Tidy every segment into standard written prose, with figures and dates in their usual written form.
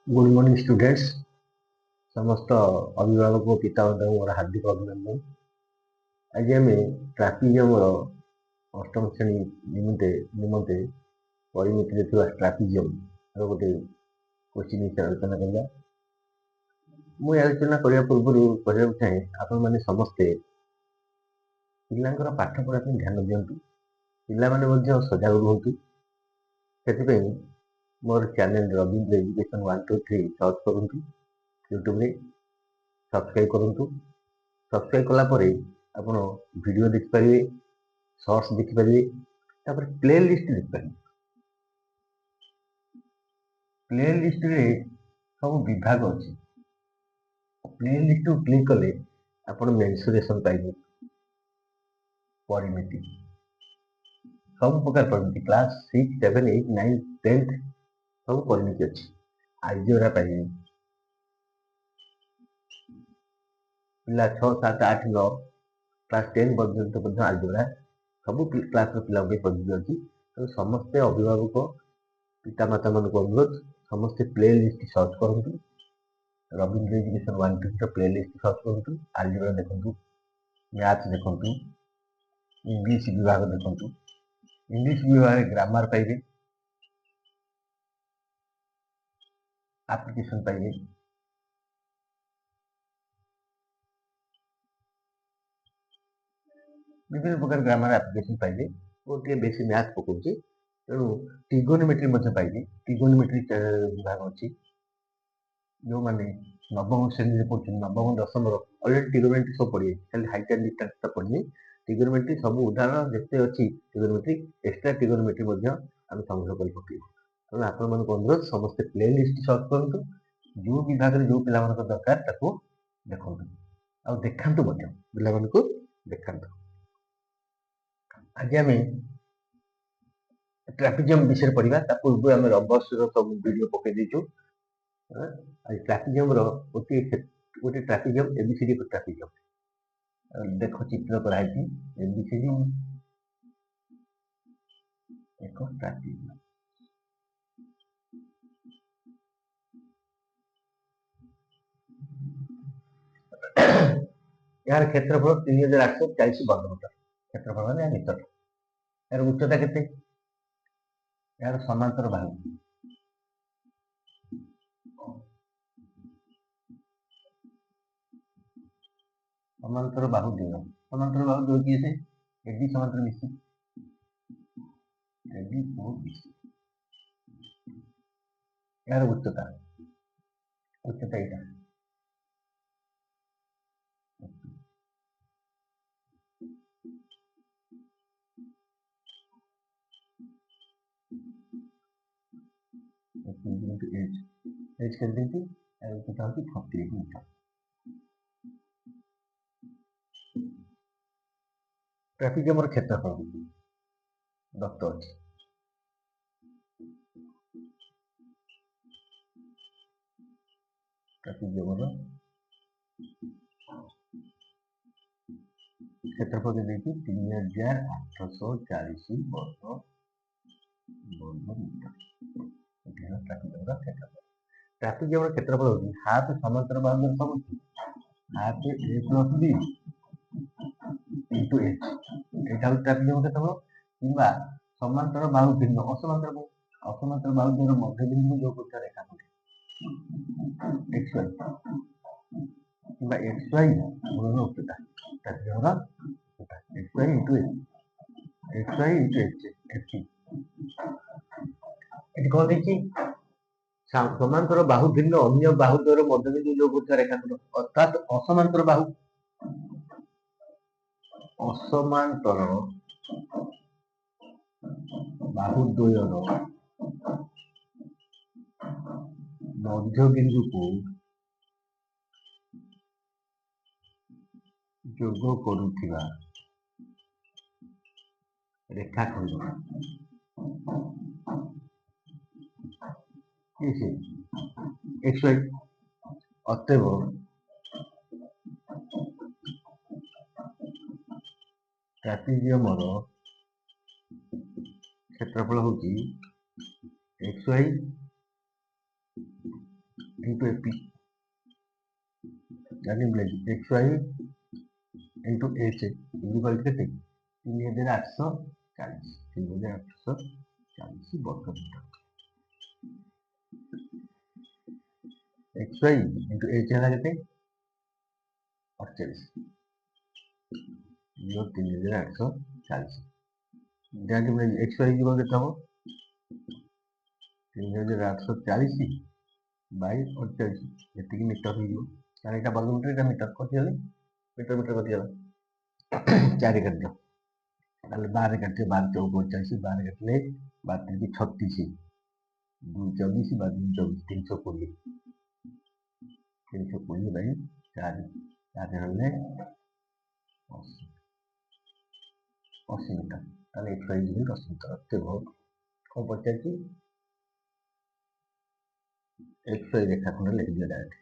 Good morning students. समस्त अभिभावक और पितामाता मोर हार्दिक अभिनंदन। आज आम ट्रापिजियम अष्टम श्रेणी निमंते निमंते परिमिति ट्रापिजियम गोटे क्वेश्चन विषय आलोचना करवा। मुझे आलोचना करने पूर्व कहना चाहे आपण मैंने समस्ते पिलांकर पाठ पढ़ा ध्यान दिंतु, पिला सजग रुहतु। से मोर चैनल रविंद्र एजुकेशन 123 सर्च करूँ, यूट्यूब रे सब्सक्राइब करूँ। सब्सक्राइब कलापर ଆପଣ ଭିडिଓ ଦେଖିପାରିବେ, ସର୍ଟସ୍ ଦେଖିପାରିବେ, ତାପରେ ପ୍ଲେ ଲିଷ୍ଟ ଦେଖିପାରିବେ। ପ୍ଲେ ଲିଷ୍ଟରେ ସବୁ ବିଭାଗ ଅଛି। ପ୍ଲେ ଲିଷ୍ଟକୁ କ୍ଲିକ୍ କଲେ ଆପଣ ମେନ୍ସୁରେସନ୍ ପାଇବେ, ପରିମିତି, ସବୁ ପ୍ରକାର ପରିମିତି, କ୍ଲାସ୍ 6, 7, 8, 9, 10 ସବୁ ପରିମିତି ଅଛି। ଆଲଜେବ୍ରା ପାଇବେ, ପିଲା 6, 7, 8, 9 क्लास 10 पर्यटन आलजेब्रा सब क्लास पिला परिमिति अच्छी। तो समस्ते अभिभावक पितामाता मान अनुरोध, समस्ते प्ले लिस्ट सर्च करूँ, Ravindra education 123 play list search करूँ। आलजेब्रा देखूँ, मैथ देखूँ, इंग्लिश विभाग देखूँ, इंग्लिश विभाग ग्रामर पाइबे, एप्लिकेशन पाइबे, विभिन्न प्रकार ग्रामर एप्लिकेशन पाइबे। गोटे बेसी मैथ पकाउे, तेणु ट्रिगोनोमेट्री पाइबे। ट्रिगोनोमेट्री विभाग अच्छी, जो मैंने नवम श्रेणी में पढ़ते, नवम दशम अलरेडी ट्रिगोनोमेट्री सब पढ़ी, खाली हाइट एंड डिस्टेंस पढ़ी। ट्रिगोनोमेट्री सब उदाहरण जिते अच्छी ट्रिगोनोमेट्री एक्सट्रा ट्रिगोनोमेट्री आम संग्रह कर पकेबू। तेणु आपण मान अनुरोध, समस्त प्ले लिस्ट सर्च करूँ, जो विभाग जो पिला दरकार देखूँ, आ देखा पिला देखा। आज आम ट्रापिजियम विषय पढ़ा, पूर्व आम रबर्स सब वीडियो पकई देचु। ट्रापिजियम गोटे ट्रापिजियम एबीसीडी ट्रापिजियम देख चित्र कराई, एबीसीडी एक ट्रापिजियम। यार क्षेत्रफल 3840 वर्गमीटर, क्षेत्रफल माने मीटर। यार उच्चता केते? यार समांतर बाहु, समांतर बाहु दियो, समांतर बाहु दो किए से एडी समांतर बीसी, एडी बहुत बीसी। यार उच्चता, उच्चता इटा एच कर देती, यार उच्चता होती 48 मीटर। ट्रापिजियम क्षेत्रफल दत्त अच्छे, ट्रापिजियम क्षेत्रफल देखिए 3840 वर्ग मीटर। ट्रापिजियम क्षेत्रफल होती हाफ समांतर बाहु समुद्र, हाफ ए प्लस बी इंटू एच, यहाँ ट्रापिजियम क्षेत्रफल। कि समांतर बाहु भिन्न असमांतर बाहु द्वारा मध्य बिंदु जो कुछ रेखा एक्स वाई एक्स वाई गुणन उच्चता, trapezium X Y into X Y into H एटी कौन देखिए समांतर बाहु भिन्न अन्य बाहु द्वारा मध्य बिंदु जो कुछ रेखा अर्थात असमांतर बाहु, असमांतर बाहु द्वयर मध्य बिंदु को जोग करुथिबा रेखाखंड एक्स वाई। अतएव ट्रापिजियम क्षेत्रफल होची X Y into AP, that implies XY into H equal to 3840 ବର୍ଗ ମିଟର। XY into H ହେଲା କେତେ 48 3840। that implies XY ଯିବ କେତେ ହବ 3840 बाई 48 ଏତିକି ମିଟର ହେଇଯିବ। କାରଣ ଏଇଟା ବର୍ଗ ମିଟର ଏଇଟା ମିଟର କଟିଗଲେ ମିଟର ମିଟର କଟିଗଲା 4 କାଟିଦିଅ ତାହେଲେ 12 କାଟିଦିଅ 12 ଚଉକ 48 12 କାଟିଲେ 12 3 36 2 24 12 24 320 ବାଇ 4 4 ହେଲେ 80 ମିଟର। ତାହେଲେ x y ଇକ୍ୱାଲ୍ 80 ମିଟର। ତେଣୁ କ'ଣ ପଚାରିଛି x y ରେଖାଖଣ୍ଡ ଲେଖିଦିଅ ଡାଇରେକ୍ଟ।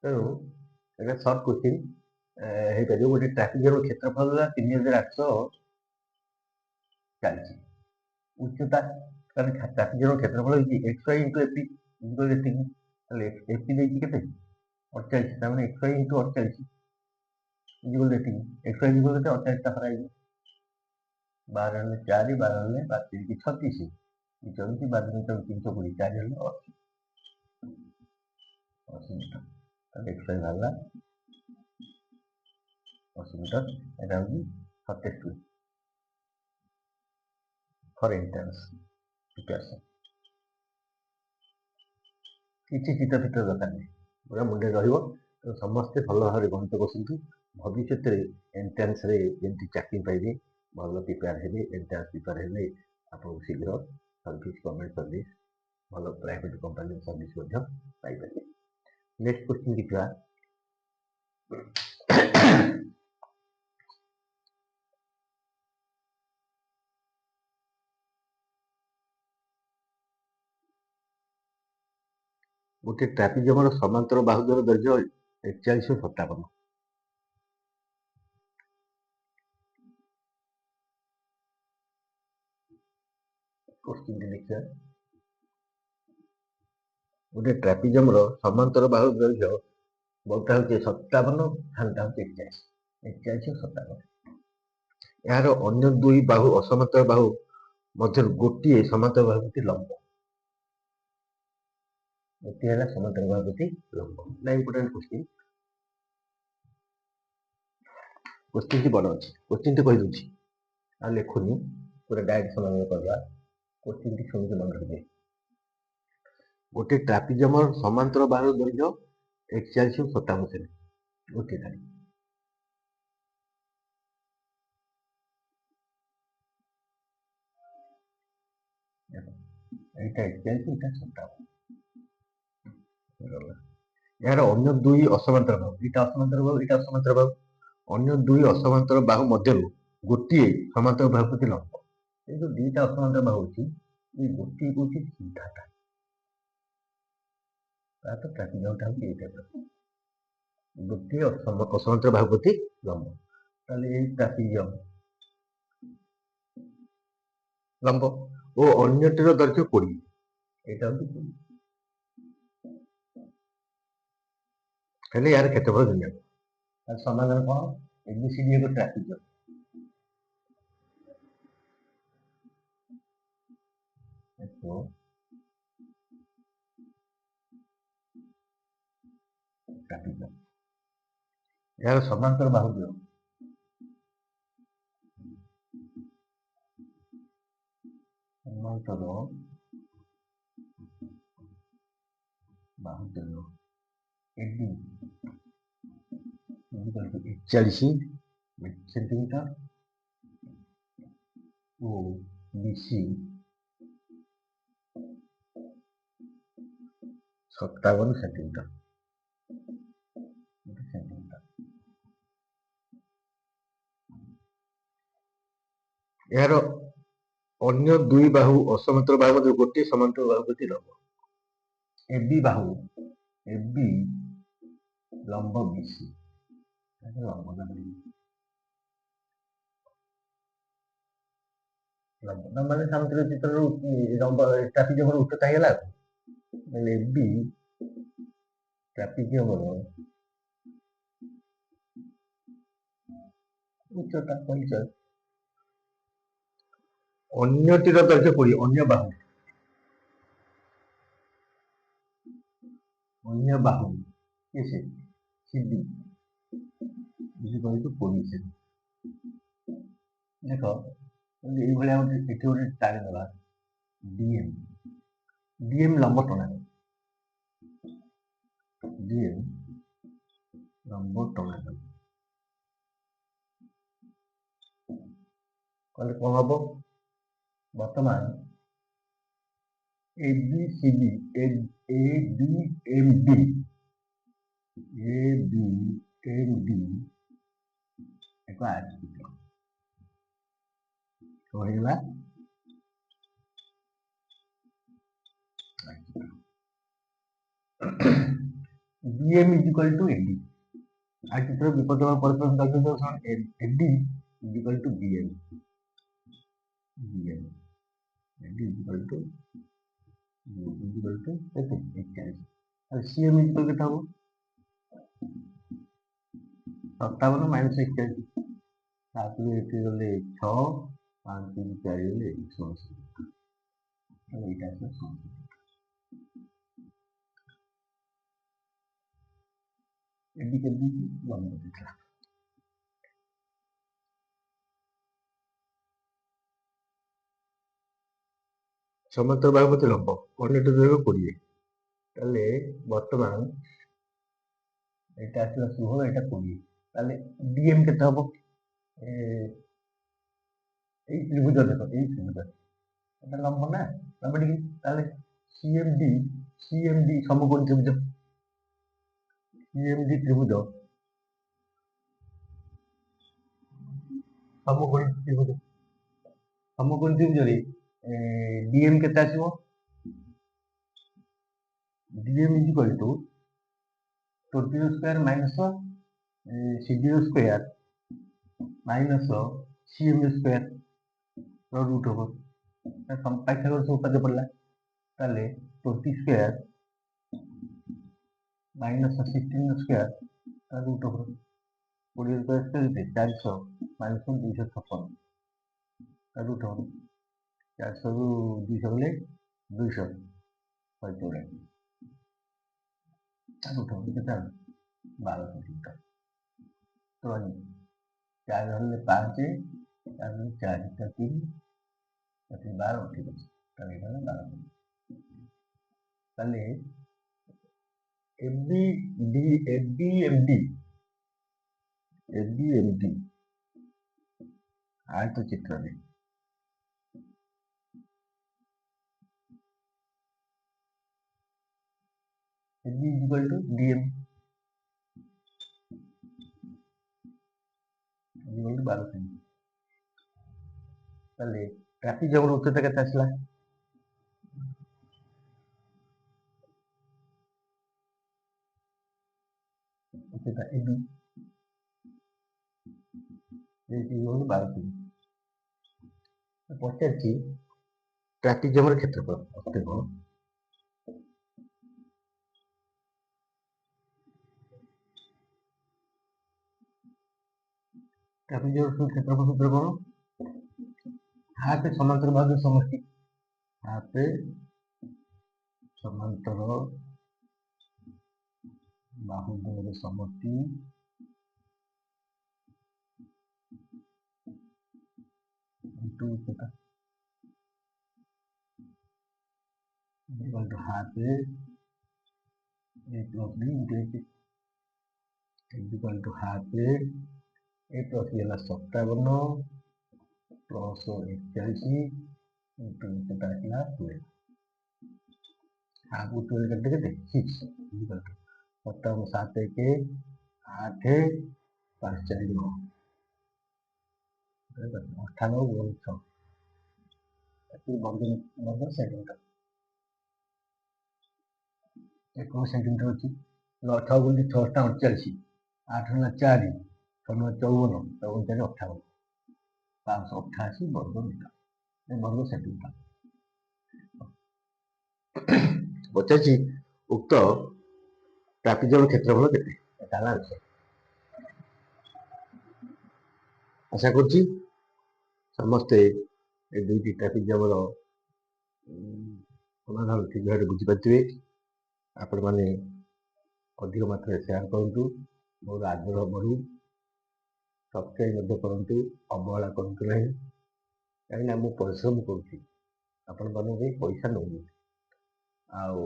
ତେଣୁ ଏଇଟା ସର୍ଟ କୋଶ୍ଚିନ୍ ହେଇପାରିବ। ଗୋଟେ ଟ୍ରାପିଜିୟମର କ୍ଷେତ୍ରଫଳ ହେଲା 3840 ଉଚ୍ଚତା, ତାହେଲେ ଟ୍ରାପିଜିୟମର କ୍ଷେତ୍ରଫଳ ହେଉଛି XY into AP ଇକ୍ୱାଲ୍ ଏତିକି। ତାହେଲେ AP ଦେଇଛି କେତେ 48, ତାମାନେ XY into 48 ଇକ୍ୱାଲ୍ ଏତିକି। XY ଇକ୍ୱାଲ୍ କେତେ 48 ଟା ହରାଇବ 12 ହେଲେ 4 12 ହେଲେ 12 36 24 12 320 4 ହେଲେ 80 ମିଟର। ତାହେଲେ XY ବାହାରିଲା 80 ମିଟର। ଏଇଟା ହେଉଛି ସର୍ଟେଷ୍ଟ ୱେ ଫର୍ ଏଣ୍ଟ୍ରାନ୍ସ ପ୍ରିପାରେସନ୍। କିଛି ଚିତ୍ର ଦରକାର ନାହିଁ, ପୁରା ମୁଣ୍ଡରେ ରହିବ। ତେଣୁ ସମସ୍ତେ ଭଲ ଭାବରେ ଗଣିତ ବସନ୍ତୁ। ଭବିଷ୍ୟତରେ ଏଣ୍ଟ୍ରାନ୍ସରେ ଯେମିତି ଚାକିରି ପାଇବେ, ଭଲ ପ୍ରିପେୟାର ହେବେ। ଏଣ୍ଟ୍ରାନ୍ସ ପ୍ରିପେୟାର ହେଲେ ଆପଣଙ୍କୁ ଶୀଘ୍ର ସର୍ଭିସ୍, ଗଭର୍ଣ୍ଣମେଣ୍ଟ ସର୍ଭିସ୍, ଭଲ ପ୍ରାଇଭେଟ୍ କମ୍ପାନୀର ସର୍ଭିସ୍ ମଧ୍ୟ ପାଇପାରିବେ। ନେକ୍ସଟ କ୍ୱେଶ୍ଚିନ୍ ଦେଖିବା। ଗୋଟେ ଟ୍ରାପିଜିୟମର ସମାନ୍ତର ବାହୁଦ୍ୱୟର ଦୈର୍ଘ୍ୟ 4157। କୋଶ୍ଚିନ୍ଟି ଦେଖିବା। ଗୋଟେ ଟ୍ରାପିଜିୟମର ସମାନ୍ତର ବାହୁ ଦୈର୍ଘ୍ୟ ବହୁଟା ହେଉଛି 57, ସାନଟା ହେଉଛି 41, 4157। ଏହାର ଅନ୍ୟ ଦୁଇ ବାହୁ ଅସମାନ୍ତର ବାହୁ ମଧ୍ୟରୁ ଗୋଟିଏ ସମାନ୍ତର ବାହୁ ପ୍ରତି ଲମ୍ବ। ଗୋଟିଏ ହେଲା ସମାନ୍ତର ବାହୁ ପ୍ରତି ଲମ୍ବ। ନା ଇମ୍ପୋର୍ଟାଣ୍ଟ କ୍ୱେଶ୍ଚିନ୍। କ୍ୱେଶ୍ଚିନ୍ଟି ବଡ଼ ଅଛି, କ୍ୱେଶ୍ଚିନ୍ଟି କହିଦେଉଛି ଆଉ ଲେଖୁନି, ପୁରା ଡାଇରେକ୍ଟ ସମାଧାନ କରିବା। କ୍ୱେଶ୍ଚିନ୍ଟି ଶୁଣିକି ମନେ ରଖିବେ। ଗୋଟେ ଟ୍ରାପିଜିୟମର ସମାନ୍ତର ବାହୁର ଦୈର୍ଘ୍ୟ 4157 ସେମି। ଗୋଟିଏ ଧାଡ଼ି। এইটা 41, এটা 57। ଏହାର ଅନ୍ୟ ଦୁଇ ଅସମାନ୍ତର ବାହୁ, ଏଇଟା ଅସମାନ୍ତର ବାହୁ, ଏଇଟା ଅସମାନ୍ତର ବାହୁ। ଅନ୍ୟ ଦୁଇ ଅସମାନ୍ତର ବାହୁ ମଧ୍ୟରୁ ଗୋଟିଏ ସମାନ୍ତର ବାହୁ ପ୍ରତି ଲମ୍ବ। এই ଯୋଉ ଦୁଇଟା ଅସମାନ୍ତର ବାହୁ ଅଛି, ଏଇ ଗୋଟିଏ ହେଉଛି ସିଧାଟା। ତାର ଟ୍ରାପିଜିୟମଟା ହେଉଛି ଏଇ ଟାଇପର। ଗୋଟିଏ ଅସମାନ୍ତର ବାହୁ ପ୍ରତି ଲମ୍ବ। ତାହେଲେ ଏଇ ଟ୍ରାପିଜିୟମ ଲମ୍ବ ଓ ଅନ୍ୟଟିର ଦୈର୍ଘ୍ୟ 20। ଏଇଟା ହେଉଛି 20। ହେଲେ ୟାର କ୍ଷେତ୍ରଫଳ ଦୁନିଆ। ତାର ସମାଧାନ କ'ଣ? ABCD ଏକ ଟ୍ରାପିଜିୟମ। ଏହାର ସମାନ୍ତର ବାହୁ ଦୈର୍ଘ୍ୟ ସମାନ୍ତର ବାହୁ ଦୈର୍ଘ୍ୟ AD 41 ସେଣ୍ଟିମିଟର ଓ BC 57 ସେଣ୍ଟିମିଟର। ଏହାର ଅନ୍ୟ ଦୁଇ ବାହୁ ଅସମାନ୍ତର ବାହୁ ମଧ୍ୟରେ ଗୋଟିଏ ସମାନ୍ତର ବାହୁ ପ୍ରତି ଲମ୍ବ। AB ବାହୁ, AB ଲମ୍ବ BC। ଲମ୍ବ ଲମ୍ବ ମାନେ ସାମୁଦ୍ରିକ ଚିତ୍ରରୁ ଟ୍ରାପିଜିୟମର ଉଚ୍ଚତା ହେଇଗଲା ତାହେଲେ ବି ଟ୍ରାପିଜିୟମର ଉଚ୍ଚତା କହିଛ। ଅନ୍ୟଟିର ଦୈର୍ଘ୍ୟ 20 ଅନ୍ୟ ବାହୁ କିଏ ସେ ସିବି କହିଛୁ 20 ସେমি। ଦେଖ এইଭଳିଆ ଏଠି ଗୋଟେ ଟାଣି ଦେବା ডিএম লম্ব ଟଣାଯାଏ ডিএম ଲମ୍ବ ଟଣାଯାଏ କହିଲେ କଣ ହବ ବର୍ତ୍ତମାନ ABCD ABMD ଏକ ଆୟତକ୍ଷେତ୍ର କହିଲା BM is equal to AD आयतक्षेत्र विपरीत परिपथ दৈর্ঘ্য AD is equal to BM AD is equal to CM is equal केते हबो 57 माइनस 41 ताकि एठी गले 6 5 3 4 गले 180 एटा से एडी के दी लंब दिखला समांतर बाहु प्रति लंब अन्यटी दৈর্ঘ্য 20 তাহলে বর্তমান এটা আসলে 16 এটা 20 তাহলে ডিএম কেতে হবো এই ত্রিভুজ দেখো এই ত্রিভুজ এটা লম্ব না লম্ব কি তাহলে সিএমডি সমকোণী ত্রিভুজ সিএমডি ত্রিভুজ সমকোণী ত্রিভুজরে ডিএম কেতে আসিব DM is equal to 20 square minus CD square minus CM square root over Pythagoras उपपाद्य पड़ला ताले 20 square minus 16 square root over 20 square केते 400 माइनस 256 रूट ओवर 400 रु 200 गले 200 पर जोड़े रूट ओवर केते 12 सेंटीमीटर तो 4 हल्ले 5 4 4 3 12 ठीक है ताले 12 ताले ABMD आयतचित्र में AB equal to DM equal to 12 semi তাহলে ট্রাপিজিয়ামের উচ্চতা কত আসলা উচ্চতা AB equal to 12 সেমি পচারছি ট্রাপিজিয়ামের ক্ষেত্রফল দেখো ট্রাপিজিয়ামের ক্ষেত্রফল সূত্র কোন हाथ समांतर बाहु समष्टि हाथ समांतर बाहु समष्टि इंटू उच्चता इक्वल टू हाथ A plus B into equal to हाथ A प्लस B है 57 प्लस 41 इंटू उच्चता है 12 हाफ 12 करते करते 6 इक्वल टू 57 7 1 8 5 4 9 98 गुण 6 वर्ग सेंटीमीटर 21 सेंटीमीटर अच्छी 6 गुण 6 48 8 4 6 54 58 588 वर्ग मीटर ଭଲ ସେଟିଂ ପଚାରିଛି ଉକ୍ତ ଟ୍ରାପିଜୟମ କ୍ଷେତ୍ରଫଳ କେତେ? ତାର ଆନ୍ସର ଆଶା କରୁଛି ସମସ୍ତେ ଏ ଦୁଇଟି ଟ୍ରାପିଜୟମର ସମାଧାନ ଠିକ ଭାବରେ ବୁଝିପାରିଥିବେ। ଆପଣମାନେ ଅଧିକ ମାତ୍ରାରେ ସେୟାର କରନ୍ତୁ, ମୋର ଆଗ୍ରହ ବଢ଼ୁ, ସବସ୍କ୍ରାଇବ୍ ମଧ୍ୟ କରନ୍ତୁ, ଅବହେଳା କରନ୍ତୁ ନାହିଁ। କାହିଁକିନା ମୁଁ ପରିଶ୍ରମ କରୁଛି, ଆପଣମାନଙ୍କ ପାଇଁ ପଇସା ନେଉନି। ଆଉ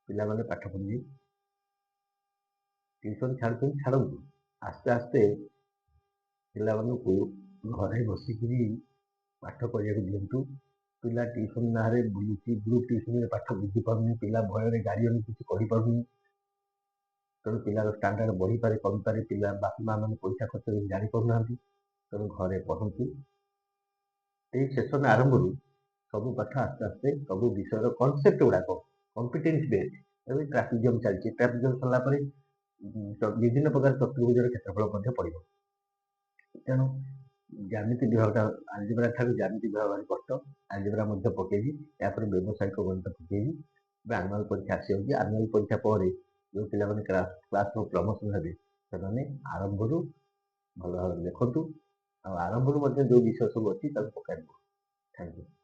ପିଲାମାନେ ପାଠ ପଢ଼ିବେ, ଟ୍ୟୁସନ୍ ଛାଡ଼ୁଛନ୍ତି ଛାଡ଼ନ୍ତୁ, ଆସ୍ତେ ଆସ୍ତେ ପିଲାମାନଙ୍କୁ ଘରେ ବସିକିରି ପାଠ ପଢ଼ିବାକୁ ଦିଅନ୍ତୁ। ପିଲା ଟ୍ୟୁସନ୍ ନାଁରେ ବୁଲୁଛି, ଗ୍ରୁପ୍ ଟ୍ୟୁସନରେ ପାଠ ବୁଝିପାରୁନି, ପିଲା ଭୟରେ ଗାର୍ଡ଼ିଆନ୍ କିଛି କହିପାରୁନି। ତେଣୁ ପିଲାର ଷ୍ଟାଣ୍ଡାର୍ଡ ବଢ଼ିପାରେ କମିପାରେ, ପିଲା ବାପା ମା ମାନେ ପଇସା ଖର୍ଚ୍ଚ କରି ଜାଣିପାରୁନାହାନ୍ତି। ତେଣୁ ଘରେ ପଢ଼ନ୍ତୁ। ଏଇ ସେସନ୍ ଆରମ୍ଭରୁ ସବୁ ପାଠ ଆସ୍ତେ ଆସ୍ତେ ସବୁ ବିଷୟର କନସେପ୍ଟ ଗୁଡ଼ାକ କମ୍ପିଟେନ୍ସ ବେସ୍, ଏବେ ଟ୍ରାପିଜିୟମ ଚାଲିଛି, ଟ୍ରାପିଜିୟମ ସରିଲା ପରେ ବିଭିନ୍ନ ପ୍ରକାର ଚତୁର୍ଭୁଜର କ୍ଷେତ୍ରଫଳ ମଧ୍ୟ ପଡ଼ିବ। ତେଣୁ ଜ୍ୟାମିତି ବିଭାଗଟା ଆଲଜେବ୍ରା ଠାରୁ ଜ୍ୟାମିତି ବିଭାଗ ଭାରି କଷ୍ଟ, ଆଲଜେବ୍ରା ମଧ୍ୟ ପକେଇବି, ଏହାପରେ ବ୍ୟବସାୟିକ ଗଣିତ ପକେଇବି। ଏବେ ଆନୁଆଲ ପରୀକ୍ଷା ଆସିଯାଉଛି, ଆନୁଆଲ ପରୀକ୍ଷା ପରେ ଯେଉଁ ପିଲାମାନେ କ୍ଲାସରୁ ପ୍ରମୋସନ ହେବେ ସେମାନେ ଆରମ୍ଭରୁ ଭଲ ଭାବରେ ଦେଖନ୍ତୁ, ଆଉ ଆରମ୍ଭରୁ ମଧ୍ୟ ଯେଉଁ ବିଷୟ ସବୁ ଅଛି ତାକୁ ପକାନ୍ତୁ। Thank you.